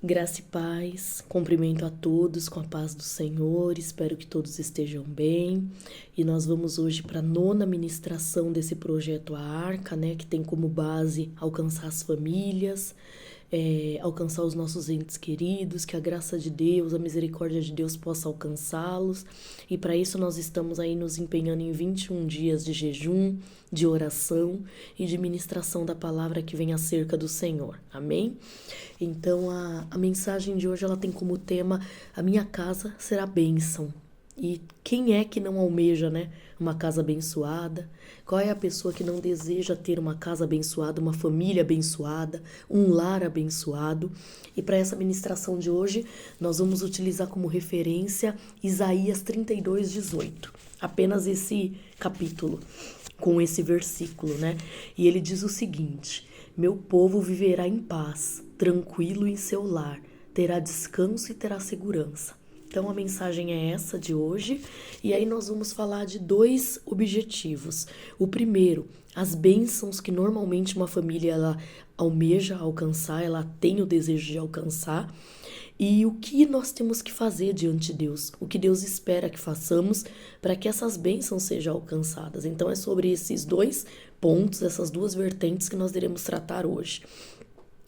Graça e paz, cumprimento a todos com a paz do Senhor, espero que todos estejam bem. E nós vamos hoje para a nona ministração desse projeto A Arca, né, que tem como base alcançar as famílias, alcançar os nossos entes queridos, que a graça de Deus, a misericórdia de Deus possa alcançá-los. E para isso nós estamos aí nos empenhando em 21 dias de jejum, de oração e de ministração da palavra que vem acerca do Senhor. Amém? Então a mensagem de hoje ela tem como tema: a minha casa será bênção. E quem é que não almeja, né, uma casa abençoada? Qual é a pessoa que não deseja ter uma casa abençoada, uma família abençoada, um lar abençoado? E para essa ministração de hoje, nós vamos utilizar como referência Isaías 32:18. Apenas esse capítulo, com esse versículo, né? E ele diz o seguinte: meu povo viverá em paz, tranquilo em seu lar, terá descanso e terá segurança. Então a mensagem é essa de hoje, e aí nós vamos falar de dois objetivos. O primeiro, as bênçãos que normalmente uma família ela almeja alcançar, ela tem o desejo de alcançar, e o que nós temos que fazer diante de Deus, o que Deus espera que façamos para que essas bênçãos sejam alcançadas. Então é sobre esses dois pontos, essas duas vertentes que nós iremos tratar hoje.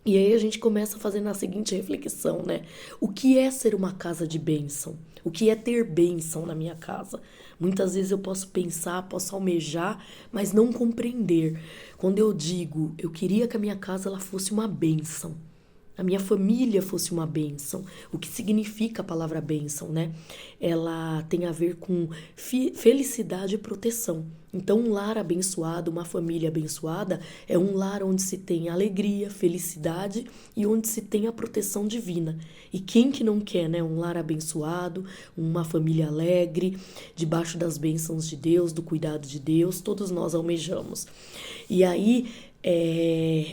E aí a gente começa fazendo a seguinte reflexão, né? O que é ser uma casa de bênção? O que é ter bênção na minha casa? Muitas vezes eu posso pensar, posso almejar, mas não compreender. Quando eu digo, eu queria que a minha casa ela fosse uma bênção, a minha família fosse uma bênção. O que significa a palavra bênção, né? Ela tem a ver com felicidade e proteção. Então, um lar abençoado, uma família abençoada, é um lar onde se tem alegria, felicidade e onde se tem a proteção divina. E quem que não quer, né? Um lar abençoado, uma família alegre, debaixo das bênçãos de Deus, do cuidado de Deus, todos nós almejamos. E aí,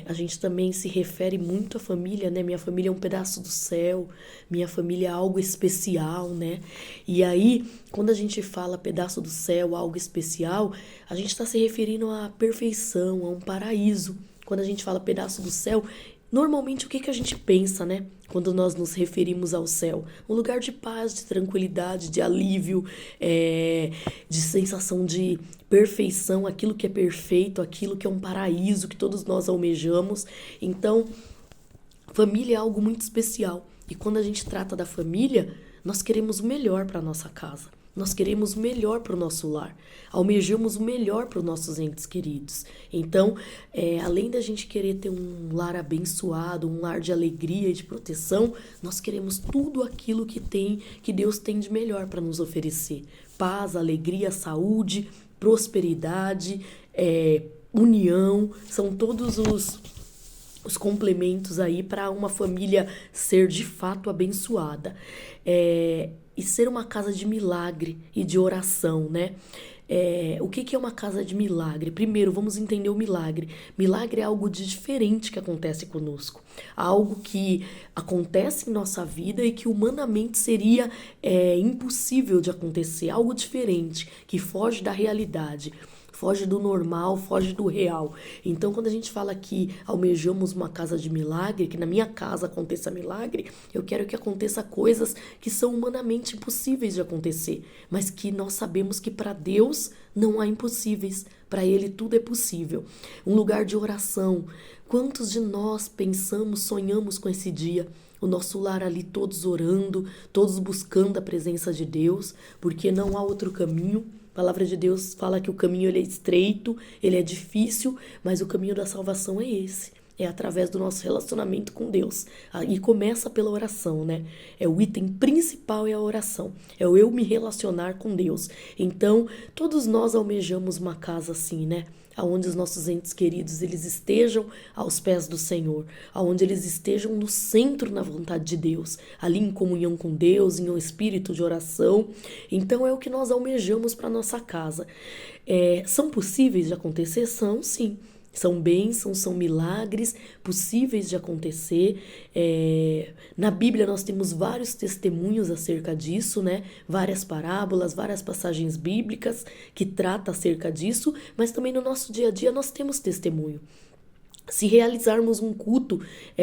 a gente também se refere muito à família, né? Minha família é um pedaço do céu, minha família é algo especial, né? E aí, quando a gente fala pedaço do céu, algo especial, a gente está se referindo à perfeição, a um paraíso. Quando a gente fala pedaço do céu, normalmente o que a gente pensa, né? Quando nós nos referimos ao céu? Um lugar de paz, de tranquilidade, de alívio, de sensação de perfeição, aquilo que é perfeito, aquilo que é um paraíso que todos nós almejamos. Então, família é algo muito especial. E quando a gente trata da família, nós queremos o melhor para a nossa casa. Nós queremos o melhor para o nosso lar, almejamos o melhor para os nossos entes queridos. Então, além da gente querer ter um lar abençoado, um lar de alegria e de proteção, nós queremos tudo aquilo que Deus tem de melhor para nos oferecer. Paz, alegria, saúde, prosperidade, união, são todos os complementos aí para uma família ser de fato abençoada. E ser uma casa de milagre e de oração, né? O que é uma casa de milagre? Primeiro, vamos entender o milagre. Milagre é algo de diferente que acontece conosco. Algo que acontece em nossa vida e que humanamente seria impossível de acontecer. Algo diferente, que foge da realidade. Foge do normal, foge do real. Então, quando a gente fala que almejamos uma casa de milagre, que na minha casa aconteça milagre, eu quero que aconteça coisas que são humanamente impossíveis de acontecer, mas que nós sabemos que para Deus não há impossíveis, para Ele tudo é possível. Um lugar de oração. Quantos de nós pensamos, sonhamos com esse dia? O nosso lar ali, todos orando, todos buscando a presença de Deus, porque não há outro caminho. A palavra de Deus fala que o caminho ele é estreito, ele é difícil, mas o caminho da salvação é esse. É através do nosso relacionamento com Deus. E começa pela oração, né? O item principal é a oração. É o eu me relacionar com Deus. Então, todos nós almejamos uma casa assim, né? Aonde os nossos entes queridos eles estejam aos pés do Senhor, aonde eles estejam no centro na vontade de Deus, ali em comunhão com Deus, em um espírito de oração. Então é o que nós almejamos para nossa casa. São possíveis de acontecer? São, sim. São bênçãos, são milagres possíveis de acontecer. Na Bíblia nós temos vários testemunhos acerca disso, né? Várias parábolas, várias passagens bíblicas que tratam acerca disso, mas também no nosso dia a dia nós temos testemunho. Se realizarmos um culto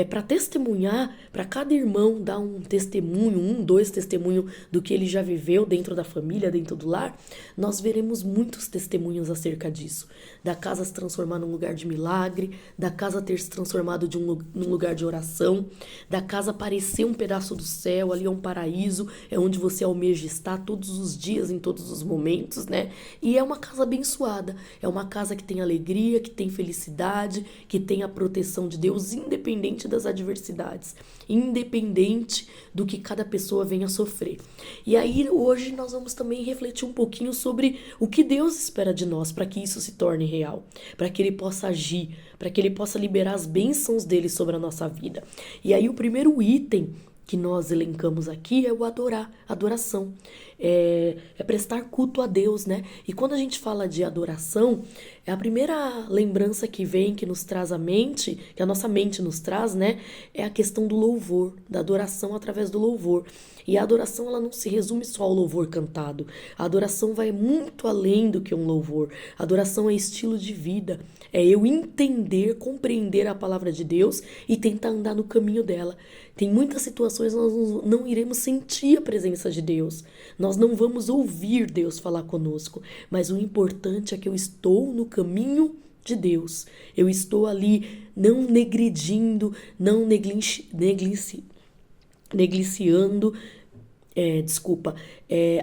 para testemunhar, para cada irmão dar um testemunho, dois testemunhos do que ele já viveu dentro da família, dentro do lar, nós veremos muitos testemunhos acerca disso. Da casa se transformar num lugar de milagre, da casa ter se transformado num lugar de oração, da casa parecer um pedaço do céu, ali é um paraíso, é onde você almeja estar todos os dias, em todos os momentos, né? E é uma casa abençoada, é uma casa que tem alegria, que tem felicidade, que tem a proteção de Deus, independente das adversidades, independente do que cada pessoa venha a sofrer. E aí hoje nós vamos também refletir um pouquinho sobre o que Deus espera de nós para que isso se torne real, para que Ele possa agir, para que Ele possa liberar as bênçãos dele sobre a nossa vida. E aí o primeiro item que nós elencamos aqui é o adoração. É prestar culto a Deus, né? E quando a gente fala de adoração, a primeira lembrança que vem, que nos traz à mente, que a nossa mente nos traz, né? É a questão do louvor, da adoração através do louvor. E a adoração, ela não se resume só ao louvor cantado. A adoração vai muito além do que um louvor. A adoração é estilo de vida. É eu entender, compreender a palavra de Deus e tentar andar no caminho dela. Tem muitas situações nós não iremos sentir a presença de Deus. Nós não vamos ouvir Deus falar conosco. Mas o importante é que eu estou no caminho de Deus. Eu estou ali não negligindo, não negligenciando,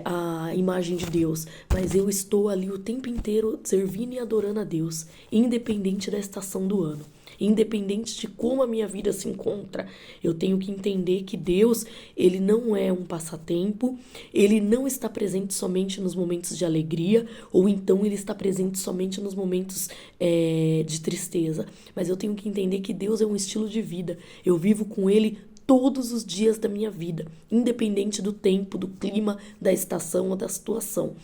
a imagem de Deus, mas eu estou ali o tempo inteiro servindo e adorando a Deus, independente da estação do ano, independente de como a minha vida se encontra. Eu tenho que entender que Deus, ele não é um passatempo, ele não está presente somente nos momentos de alegria, ou então ele está presente somente nos momentos de tristeza, mas eu tenho que entender que Deus é um estilo de vida. Eu vivo com ele todos os dias da minha vida, independente do tempo, do clima, da estação ou da situação.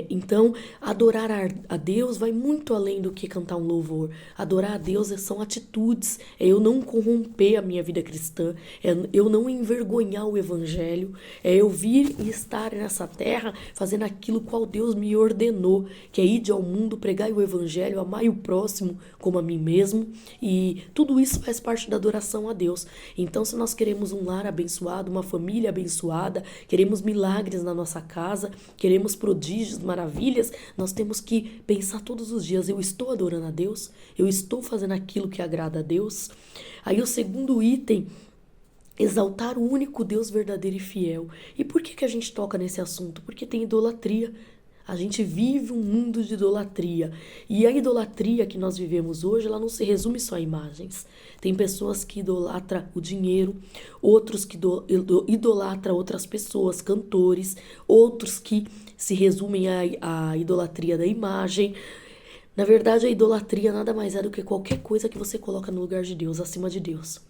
Então, adorar a Deus vai muito além do que cantar um louvor. Adorar a Deus são atitudes, é eu não corromper a minha vida cristã, é eu não envergonhar o evangelho, é eu vir e estar nessa terra fazendo aquilo qual Deus me ordenou, que é ir ao mundo, pregar o evangelho, amar o próximo como a mim mesmo, e tudo isso faz parte da adoração a Deus. Então, se nós queremos um lar abençoado, uma família abençoada, queremos milagres na nossa casa, queremos prodígios, maravilhas, nós temos que pensar todos os dias, eu estou adorando a Deus? Eu estou fazendo aquilo que agrada a Deus? Aí o segundo item, exaltar o único Deus verdadeiro e fiel. E por que a gente toca nesse assunto? Porque tem idolatria. A gente vive um mundo de idolatria. E a idolatria que nós vivemos hoje, ela não se resume só a imagens. Tem pessoas que idolatram o dinheiro, outros que idolatram outras pessoas, cantores, outros que se resumem à idolatria da imagem. Na verdade, a idolatria nada mais é do que qualquer coisa que você coloca no lugar de Deus, acima de Deus.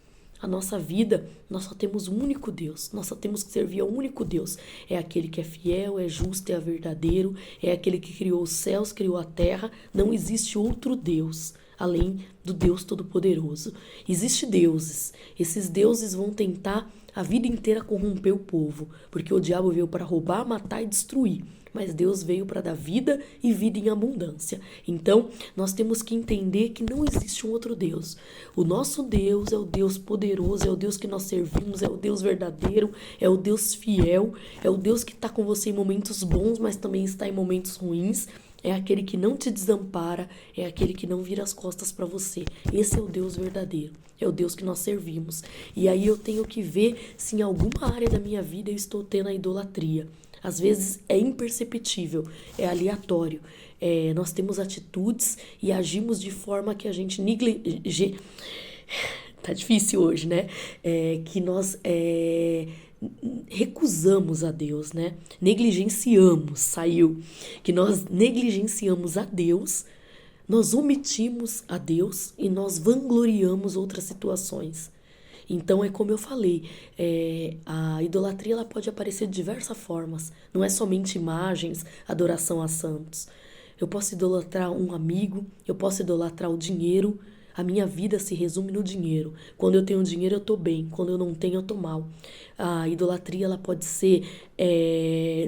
A nossa vida, nós só temos um único Deus, nós só temos que servir ao único Deus. É aquele que é fiel, é justo, é verdadeiro, é aquele que criou os céus, criou a terra. Não existe outro Deus além do Deus Todo-Poderoso. Existem deuses, esses deuses vão tentar a vida inteira corromper o povo, porque o diabo veio para roubar, matar e destruir. Mas Deus veio para dar vida e vida em abundância. Então, nós temos que entender que não existe um outro Deus. O nosso Deus é o Deus poderoso, é o Deus que nós servimos, é o Deus verdadeiro, é o Deus fiel, é o Deus que está com você em momentos bons, mas também está em momentos ruins. É aquele que não te desampara, é aquele que não vira as costas para você. Esse é o Deus verdadeiro, é o Deus que nós servimos. E aí eu tenho que ver se em alguma área da minha vida eu estou tendo a idolatria. Às vezes é imperceptível, é aleatório. Nós temos atitudes e agimos de forma que a gente tá difícil hoje, né? Que nós recusamos a Deus, né? Negligenciamos, saiu. Que nós negligenciamos a Deus, nós omitimos a Deus e nós vangloriamos outras situações. Então, é como eu falei, a idolatria ela pode aparecer de diversas formas. Não é somente imagens, adoração a santos. Eu posso idolatrar um amigo, eu posso idolatrar o dinheiro, A minha vida se resume no dinheiro. Quando eu tenho dinheiro, eu tô bem. Quando eu não tenho, eu tô mal. A idolatria, ela pode ser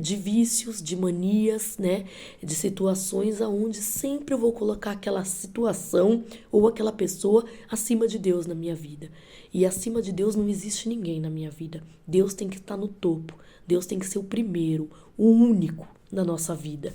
de vícios, de manias, né? De situações aonde sempre eu vou colocar aquela situação ou aquela pessoa acima de Deus na minha vida. E acima de Deus não existe ninguém na minha vida. Deus tem que estar no topo. Deus tem que ser o primeiro, o único na nossa vida.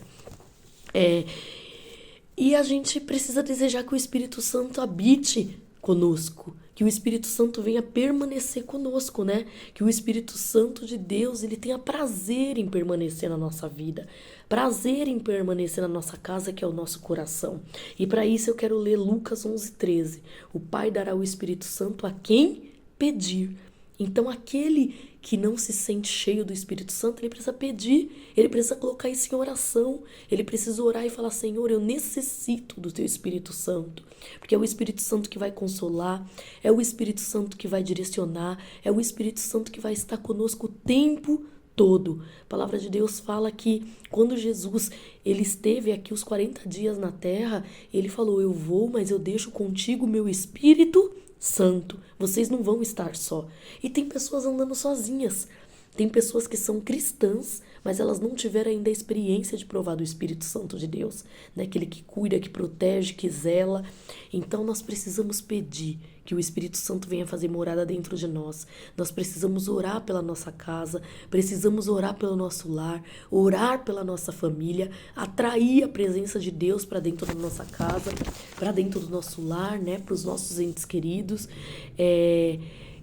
E a gente precisa desejar que o Espírito Santo habite conosco, que o Espírito Santo venha permanecer conosco, né? Que o Espírito Santo de Deus, ele tenha prazer em permanecer na nossa vida, prazer em permanecer na nossa casa, que é o nosso coração. E para isso eu quero ler Lucas 11:13. O Pai dará o Espírito Santo a quem pedir. Então, aquele que não se sente cheio do Espírito Santo, ele precisa pedir, ele precisa colocar isso em oração, ele precisa orar e falar: Senhor, eu necessito do Teu Espírito Santo, porque é o Espírito Santo que vai consolar, é o Espírito Santo que vai direcionar, é o Espírito Santo que vai estar conosco o tempo todo. A palavra de Deus fala que quando Jesus ele esteve aqui os 40 dias na terra, ele falou: eu vou, mas eu deixo contigo o meu Espírito Santo, vocês não vão estar só. E tem pessoas andando sozinhas, tem pessoas que são cristãs, mas elas não tiveram ainda a experiência de provar do Espírito Santo de Deus, né? Aquele que cuida, que protege, que zela. Então nós precisamos pedir que o Espírito Santo venha fazer morada dentro de nós. Nós precisamos orar pela nossa casa, precisamos orar pelo nosso lar, orar pela nossa família, atrair a presença de Deus para dentro da nossa casa, para dentro do nosso lar, né? Para os nossos entes queridos.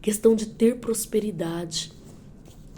Questão de ter prosperidade.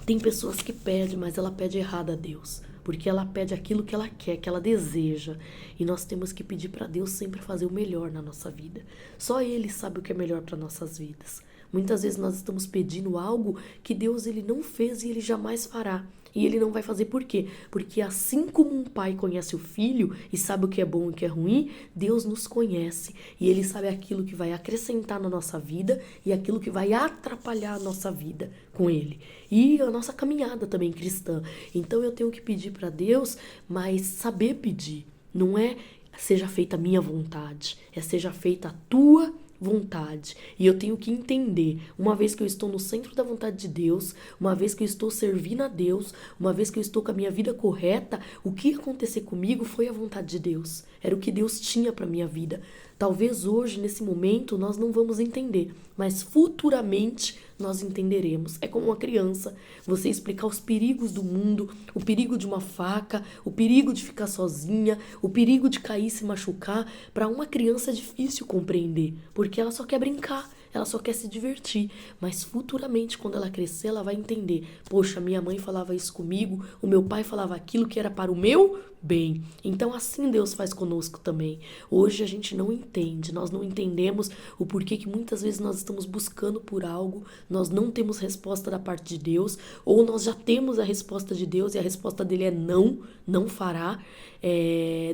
Tem pessoas que pedem, mas ela pede errado a Deus, porque ela pede aquilo que ela quer, que ela deseja. E nós temos que pedir para Deus sempre fazer o melhor na nossa vida. Só Ele sabe o que é melhor para nossas vidas. Muitas vezes nós estamos pedindo algo que Deus ele não fez e Ele jamais fará. E Ele não vai fazer por quê? Porque assim como um pai conhece o filho e sabe o que é bom e o que é ruim, Deus nos conhece. E Ele sabe aquilo que vai acrescentar na nossa vida e aquilo que vai atrapalhar a nossa vida com Ele. E a nossa caminhada também cristã. Então eu tenho que pedir para Deus, mas saber pedir. Não é seja feita a minha vontade, é seja feita a tua vontade. E eu tenho que entender, uma vez que eu estou no centro da vontade de Deus, uma vez que eu estou servindo a Deus, uma vez que eu estou com a minha vida correta, o que acontecer comigo foi a vontade de Deus. Era o que Deus tinha para minha vida. Talvez hoje, nesse momento, nós não vamos entender, mas futuramente nós entenderemos. É como uma criança, você explicar os perigos do mundo, o perigo de uma faca, o perigo de ficar sozinha, o perigo de cair e se machucar. Para uma criança é difícil compreender, porque ela só quer brincar, ela só quer se divertir. Mas futuramente, quando ela crescer, ela vai entender. Poxa, minha mãe falava isso comigo, o meu pai falava aquilo que era para o meu bem. Então assim Deus faz conosco também. Hoje a gente não entende, nós não entendemos o porquê que muitas vezes nós estamos buscando por algo, nós não temos resposta da parte de Deus, ou nós já temos a resposta de Deus e a resposta dele é não, não fará.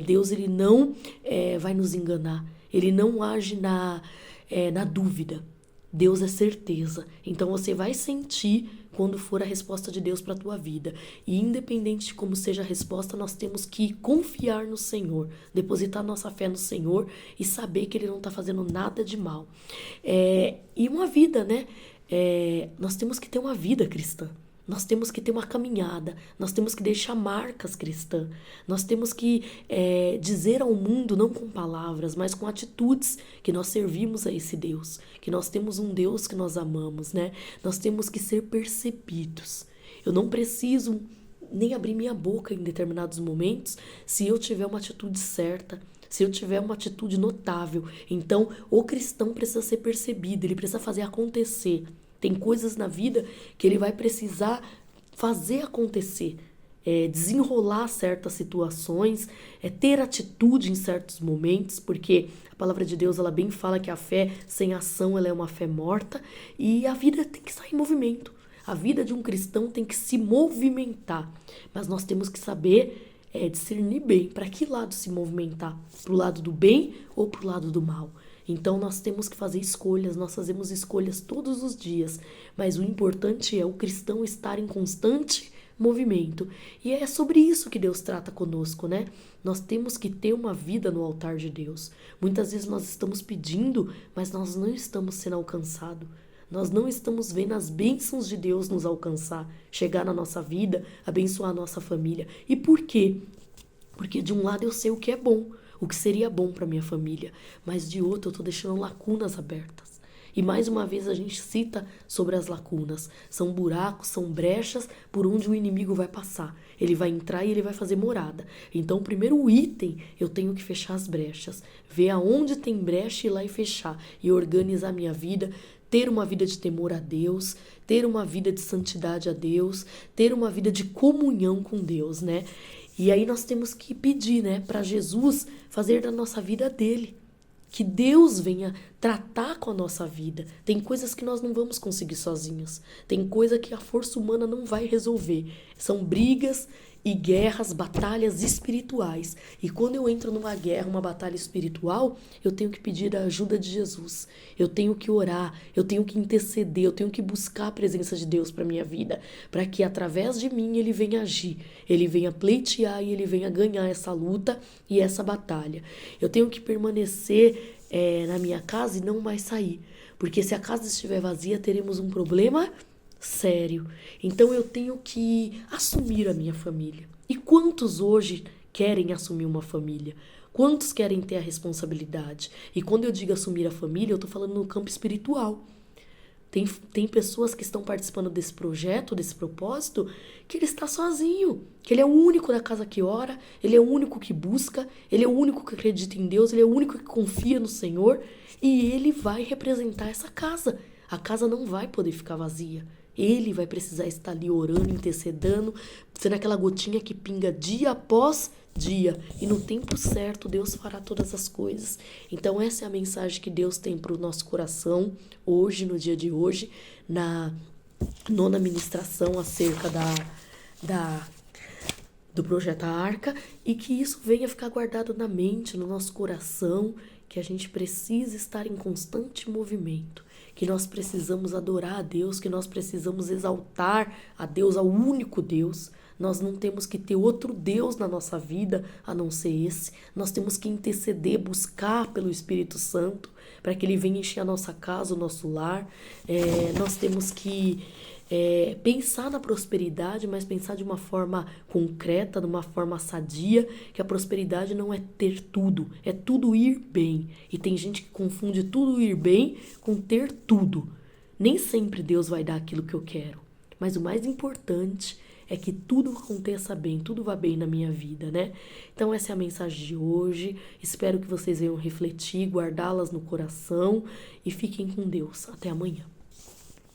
Deus ele não vai nos enganar, ele não age na dúvida. Deus é certeza. Então você vai sentir quando for a resposta de Deus para a tua vida. E independente de como seja a resposta, nós temos que confiar no Senhor, depositar nossa fé no Senhor e saber que Ele não está fazendo nada de mal. E uma vida, né? Nós temos que ter uma vida cristã. Nós temos que ter uma caminhada, nós temos que deixar marcas cristãs, nós temos que dizer ao mundo, não com palavras, mas com atitudes, que nós servimos a esse Deus, que nós temos um Deus que nós amamos, né? Nós temos que ser percebidos. Eu não preciso nem abrir minha boca em determinados momentos se eu tiver uma atitude certa, se eu tiver uma atitude notável. Então, o cristão precisa ser percebido, ele precisa fazer acontecer. Tem coisas na vida que ele vai precisar fazer acontecer, desenrolar certas situações, ter atitude em certos momentos, porque a palavra de Deus ela bem fala que a fé sem ação ela é uma fé morta e a vida tem que estar em movimento. A vida de um cristão tem que se movimentar, mas nós temos que saber discernir bem para que lado se movimentar, para o lado do bem ou para o lado do mal. Então nós temos que fazer escolhas, nós fazemos escolhas todos os dias, mas o importante é o cristão estar em constante movimento. E é sobre isso que Deus trata conosco, né? Nós temos que ter uma vida no altar de Deus. Muitas vezes nós estamos pedindo, mas nós não estamos sendo alcançados. Nós não estamos vendo as bênçãos de Deus nos alcançar, chegar na nossa vida, abençoar a nossa família. E por quê? Porque de um lado eu sei o que é bom, o que seria bom para minha família, mas de outro eu estou deixando lacunas abertas. E mais uma vez a gente cita sobre as lacunas. São buracos, são brechas por onde o inimigo vai passar. Ele vai entrar e ele vai fazer morada. Então, o primeiro item, eu tenho que fechar as brechas. Ver aonde tem brecha e ir lá e fechar. E organizar minha vida, ter uma vida de temor a Deus, ter uma vida de santidade a Deus, ter uma vida de comunhão com Deus, né? E aí nós temos que pedir, né, para Jesus fazer da nossa vida dele. Que Deus venha tratar com a nossa vida. Tem coisas que nós não vamos conseguir sozinhos. Tem coisa que a força humana não vai resolver. São brigas e guerras, batalhas espirituais. E quando eu entro numa guerra, uma batalha espiritual, eu tenho que pedir a ajuda de Jesus. Eu tenho que orar, eu tenho que interceder, eu tenho que buscar a presença de Deus para minha vida, para que através de mim ele venha agir, ele venha pleitear e ele venha ganhar essa luta e essa batalha. Eu tenho que permanecer na minha casa e não mais sair, porque se a casa estiver vazia, teremos um problema sério. Então eu tenho que assumir a minha família. E quantos hoje querem assumir uma família? Quantos querem ter a responsabilidade? E quando eu digo assumir a família, eu tô falando no campo espiritual. Tem pessoas que estão participando desse projeto, desse propósito, que ele está sozinho, que ele é o único da casa que ora, ele é o único que busca, ele é o único que acredita em Deus, ele é o único que confia no Senhor, e ele vai representar essa casa. A casa não vai poder ficar vazia. Ele vai precisar estar ali orando, intercedendo, sendo aquela gotinha que pinga dia após dia. E no tempo certo, Deus fará todas as coisas. Então essa é a mensagem que Deus tem para o nosso coração hoje, no dia de hoje, na nona ministração acerca do projeto Arca, e que isso venha ficar guardado na mente, no nosso coração, que a gente precisa estar em constante movimento, que nós precisamos adorar a Deus, que nós precisamos exaltar a Deus, ao único Deus. Nós não temos que ter outro Deus na nossa vida a não ser esse. Nós temos que interceder, buscar pelo Espírito Santo, para que ele venha encher a nossa casa, o nosso lar. Nós temos que pensar na prosperidade, mas pensar de uma forma concreta, de uma forma sadia, que a prosperidade não é ter tudo, é tudo ir bem. E tem gente que confunde tudo ir bem com ter tudo. Nem sempre Deus vai dar aquilo que eu quero, mas o mais importante é que tudo aconteça bem, tudo vá bem na minha vida, né? Então essa é a mensagem de hoje. Espero que vocês venham refletir, guardá-las no coração e fiquem com Deus. Até amanhã.